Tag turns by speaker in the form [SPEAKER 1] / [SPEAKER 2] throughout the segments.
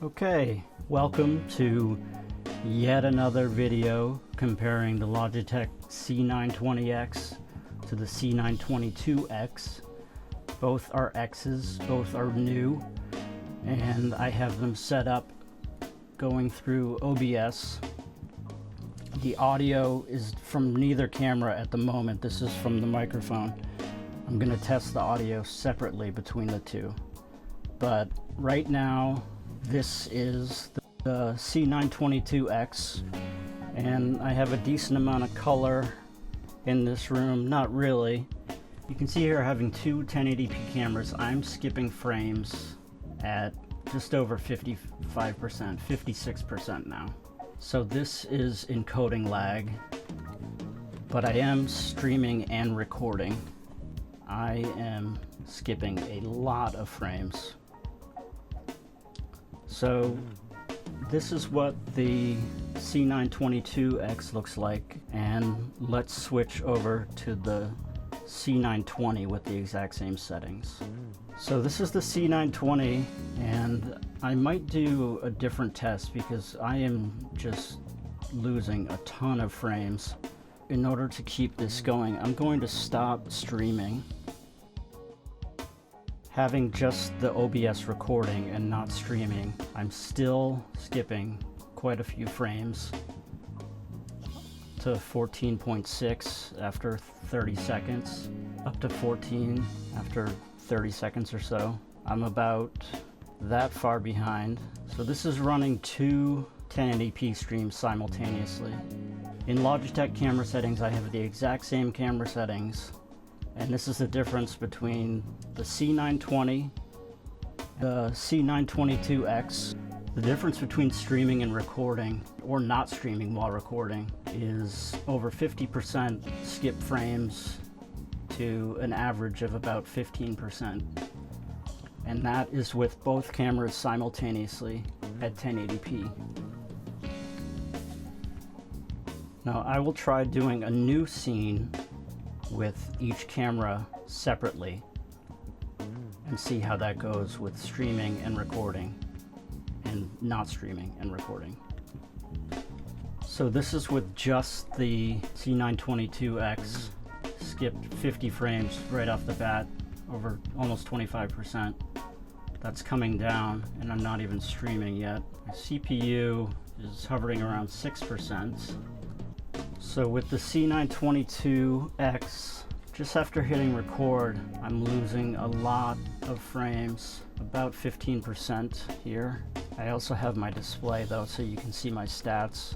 [SPEAKER 1] Okay, welcome to yet another video comparing the Logitech C920x to the C922x. Both are X's, both are new, and I have them set up going through OBS. The audio is from neither camera at the moment. This is from the microphone. I'm going to test the audio separately between the two. But right now, this is the C922x, and I have a decent amount of color in this room. Not really. You can see here having two 1080p cameras. I'm skipping frames at just over 55%, 56% now. So this is encoding lag, but I am streaming and recording. I am skipping a lot of frames. So this is what the C922x looks like, and let's switch over to the C920 with the exact same settings. So this is the C920, and I might do a different test because I am just losing a ton of frames. In order to keep this going, I'm going to stop streaming, having just the OBS recording and not streaming. I'm still skipping quite a few frames to 14.6 after 30 seconds, up to 14 after 30 seconds or so. I'm about that far behind. So this is running two 1080p streams simultaneously. In Logitech camera settings, I have the exact same camera settings, and this is the difference between the C920, the C922x. The difference between streaming and recording, or not streaming while recording, is over 50% skip frames to an average of about 15%. And that is with both cameras simultaneously at 1080p. Now I will try doing a new scene with each camera separately and see how that goes with streaming and recording and not streaming and recording. So this is with just the C922x, skipped 50 frames right off the bat, over almost 25%. That's coming down, and I'm not even streaming yet. My CPU is hovering around 6%. So with the C922x, just after hitting record, I'm losing a lot of frames, about 15% here. I also have my display though, so you can see my stats.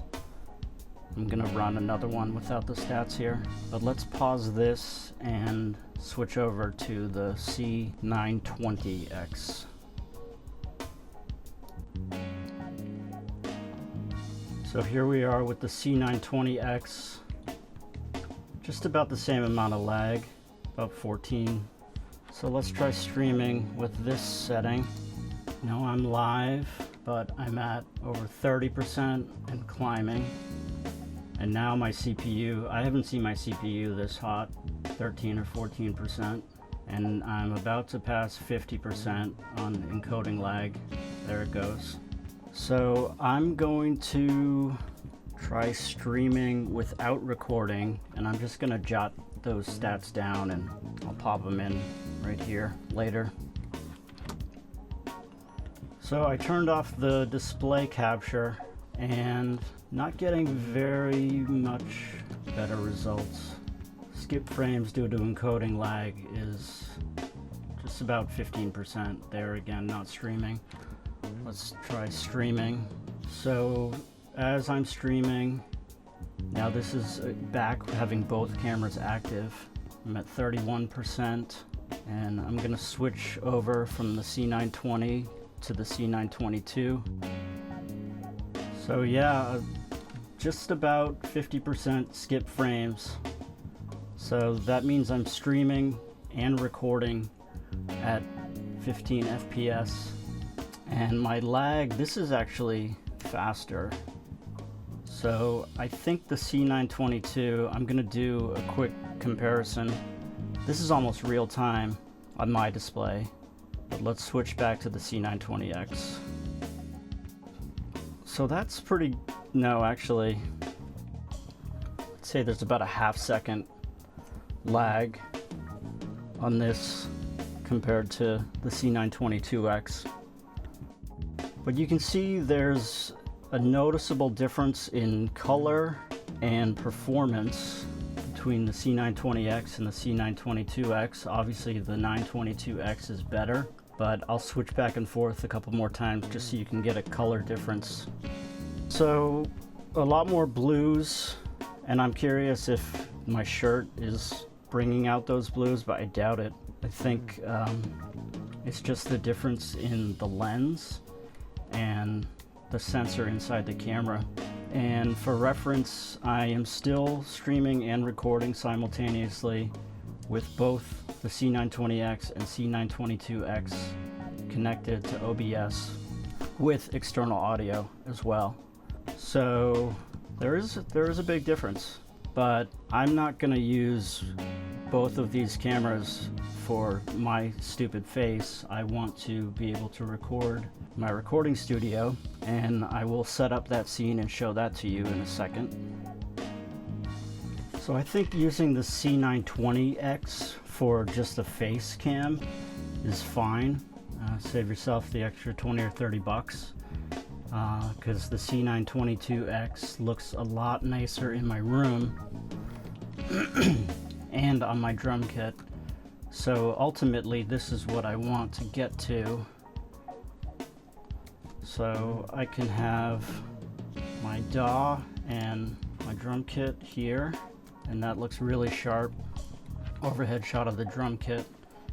[SPEAKER 1] I'm gonna run another one without the stats here, but let's pause this and switch over to the C920x. So here we are with the C920x, just about the same amount of lag, about 14. So let's try streaming with this setting. Now I'm live, but I'm at over 30% and climbing. And now my CPU, I haven't seen my CPU this hot, 13 or 14%. And I'm about to pass 50% on encoding lag. There it goes. So I'm going to try streaming without recording, and I'm just gonna jot those stats down and I'll pop them in right here later. So I turned off the display capture and not getting very much better results. Skip frames due to encoding lag is just about 15% there again, not streaming. Let's try streaming. So as I'm streaming, now this is back having both cameras active. I'm at 31%, and I'm gonna switch over from the C920 to the C922. So yeah, just about 50% skip frames. So that means I'm streaming and recording at 15 FPS. And my lag, this is actually faster. So I think the C922, I'm gonna do a quick comparison. This is almost real time on my display, but let's switch back to the C920x. So that's pretty, no, actually, I'd say there's about a half-second lag on this compared to the C922x. But you can see there's a noticeable difference in color and performance between the C920x and the C922x. Obviously the 922x is better, but I'll switch back and forth a couple more times just so you can get a color difference. So a lot more blues, and I'm curious if my shirt is bringing out those blues, but I doubt it. I think it's just the difference in the lens and the sensor inside the camera. And for reference, I am still streaming and recording simultaneously with both the C920x and C922x connected to OBS with external audio as well. So there is a big difference, but I'm not going to use both of these cameras for my stupid face. I want to be able to record my recording studio, and I will set up that scene and show that to you in a second. So I think using the C920x for just a face cam is fine. Save yourself the extra 20 or 30 bucks because the C922x looks a lot nicer in my room and on my drum kit. So ultimately this is what I want to get to. So I can have my DAW and my drum kit here, and that looks really sharp. Overhead shot of the drum kit.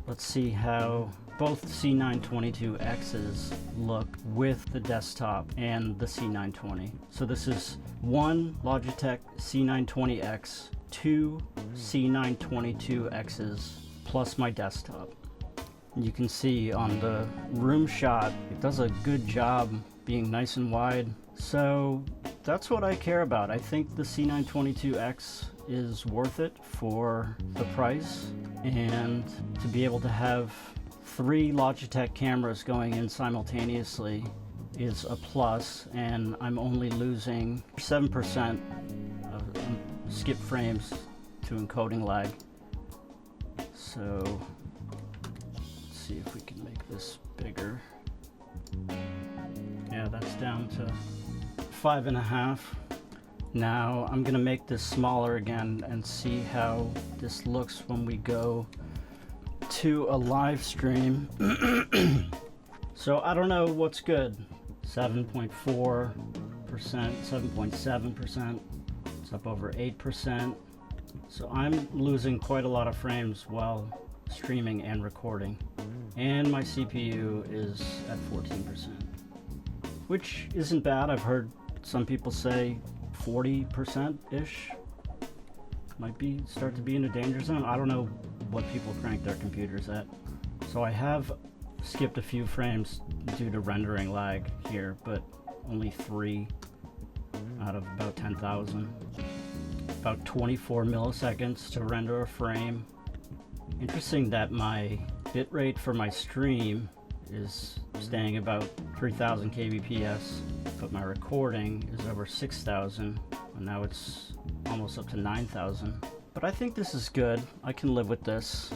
[SPEAKER 1] Let's see how both C922x's look with the desktop and the C920. So this is one Logitech C920x, two C922x's, plus my desktop. You can see on the room shot, it does a good job being nice and wide. So that's what I care about. I think the C922x is worth it for the price, and to be able to have 3 Logitech cameras going in simultaneously is a plus, and I'm only losing 7% of skip frames to encoding lag. So let's see if we can make this bigger. Yeah, that's down to 5.5. Now I'm gonna make this smaller again and see how this looks when we go to a live stream. So I don't know what's good. 7.4%, 7.7%, it's up over 8%. So I'm losing quite a lot of frames while streaming and recording. And my CPU is at 14%, which isn't bad. I've heard some people say 40%-ish might start to be in a danger zone. I don't know what people crank their computers at. So I have skipped a few frames due to rendering lag here, but only 3 out of about 10,000. About 24 milliseconds to render a frame. Interesting that my bitrate for my stream is staying about 3000 kbps, but my recording is over 6000, and now it's almost up to 9000. But I think this is good. I can live with this.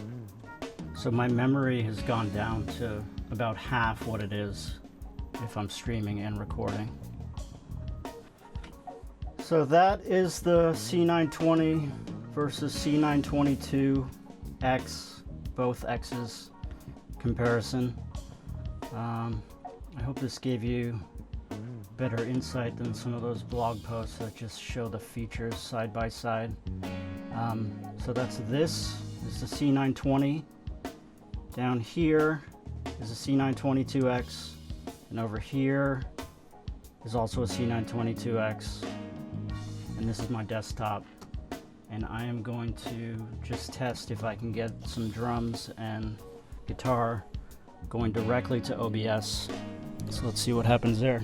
[SPEAKER 1] So my memory has gone down to about half what it is if I'm streaming and recording. So that is the C920 versus C922x, both X's comparison. I hope this gave you better insight than some of those blog posts that just show the features side by side. So this is the C920. Down here is a C922x, and over here is also a C922x, and this is my desktop. And I am going to just test if I can get some drums and guitar going directly to OBS. So let's see what happens there.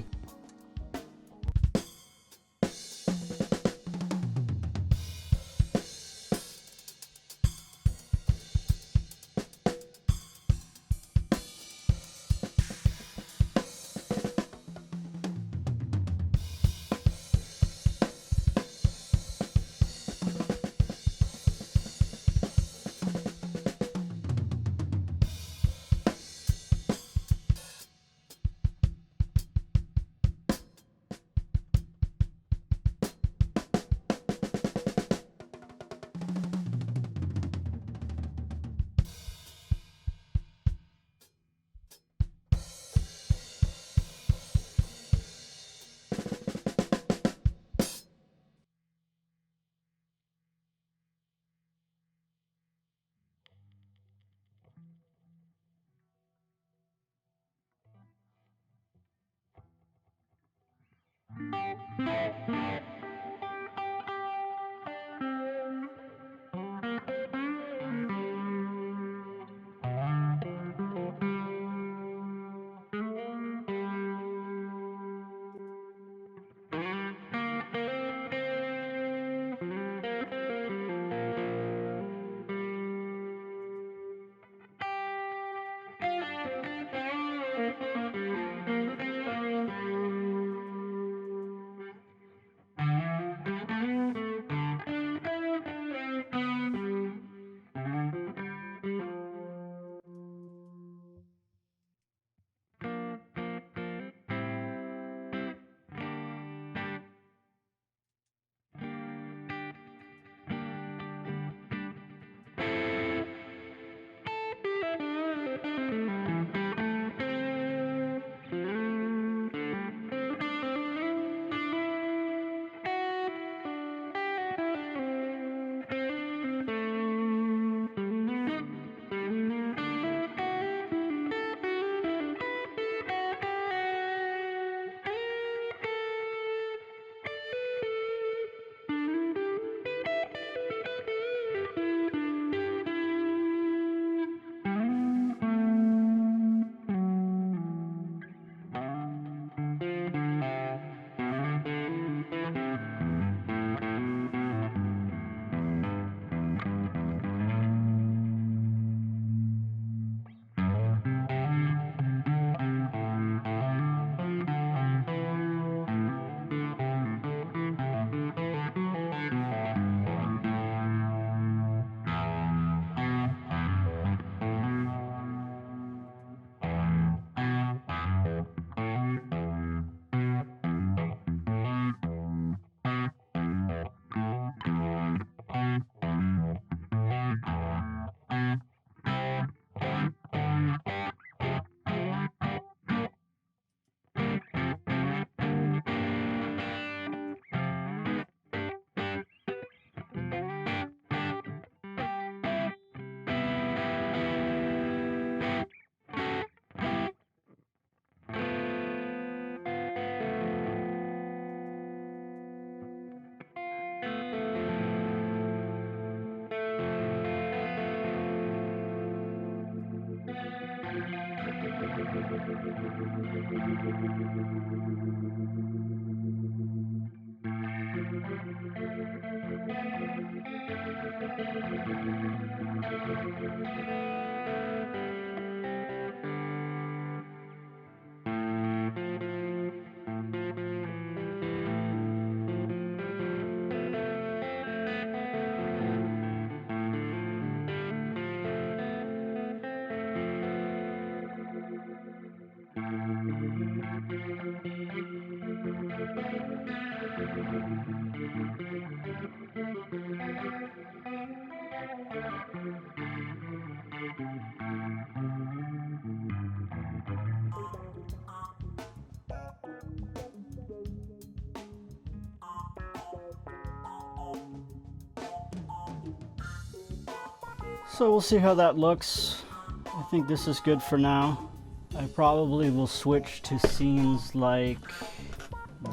[SPEAKER 1] So we'll see how that looks. I think this is good for now. I probably will switch to scenes like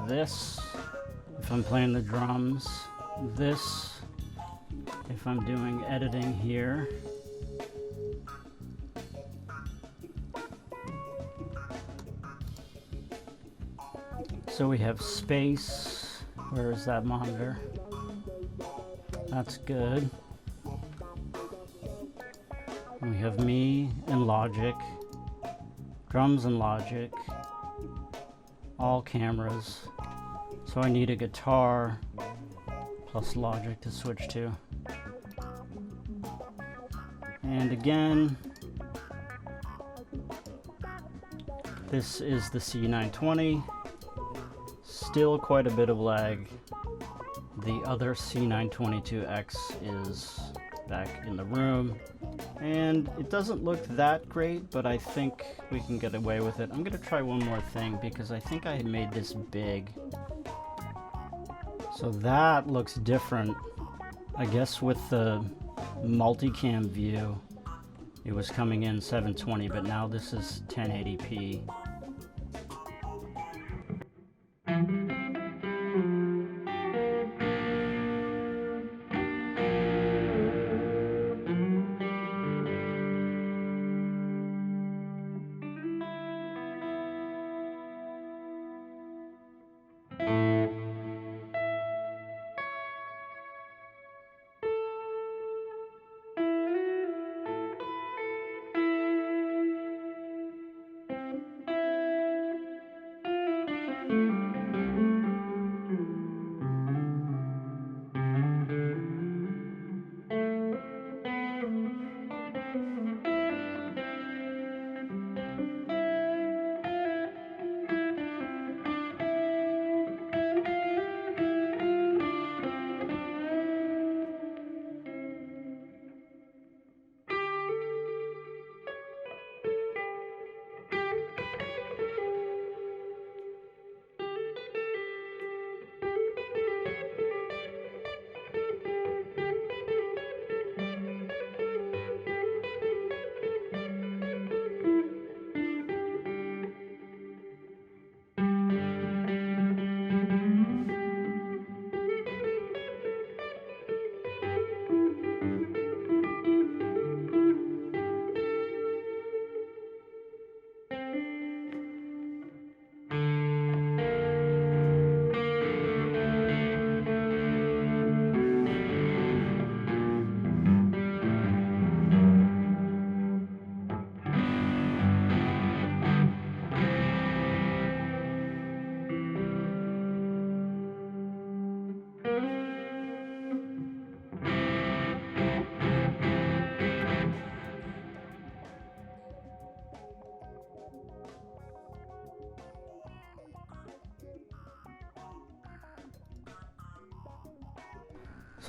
[SPEAKER 1] this if I'm playing the drums, this if I'm doing editing here. So we have space. Where is that monitor? That's good. We have me and Logic, drums and Logic, all cameras. So I need a guitar plus Logic to switch to. And again, this is the C920. Still quite a bit of lag. The other C922x is back in the room. And it doesn't look that great, but I think we can get away with it. I'm going to try one more thing because I think I had made this big. So that looks different. I guess with the multicam view, it was coming in 720, but now this is 1080p.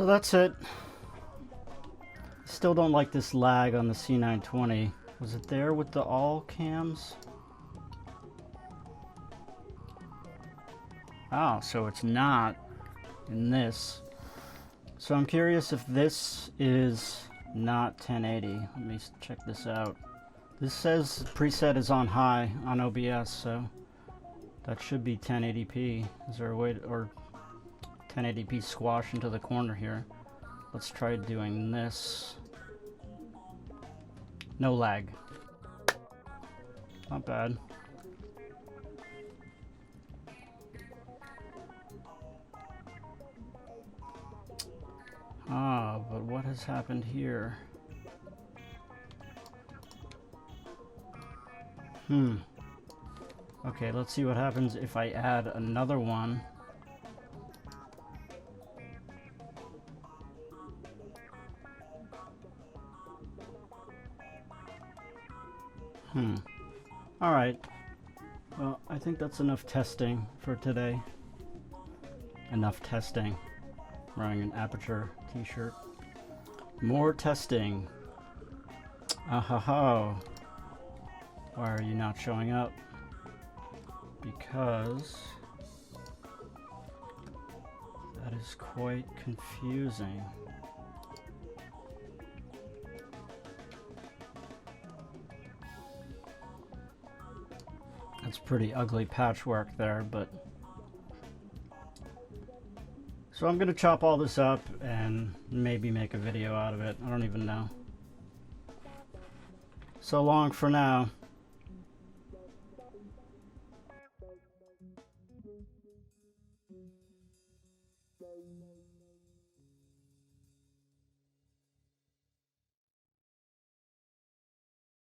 [SPEAKER 1] So that's it. Still don't like this lag on the C920. Was it there with the all cams? Oh, so it's not in this. So I'm curious if this is not 1080. Let me check this out. This says preset is on high on OBS, so that should be 1080p. Is there a way to, or 1080p squash into the corner here? Let's try doing this. No lag. Not bad. Ah, but what has happened here? Okay, let's see what happens if I add another one. Alright. Well, I think that's enough testing for today. Enough testing. I'm wearing an Aperture t-shirt. More testing. Ahaha. Why are you not showing up? Because that is quite confusing. That's pretty ugly patchwork there, but so I'm gonna chop all this up and maybe make a video out of it. I don't even know. So long for now.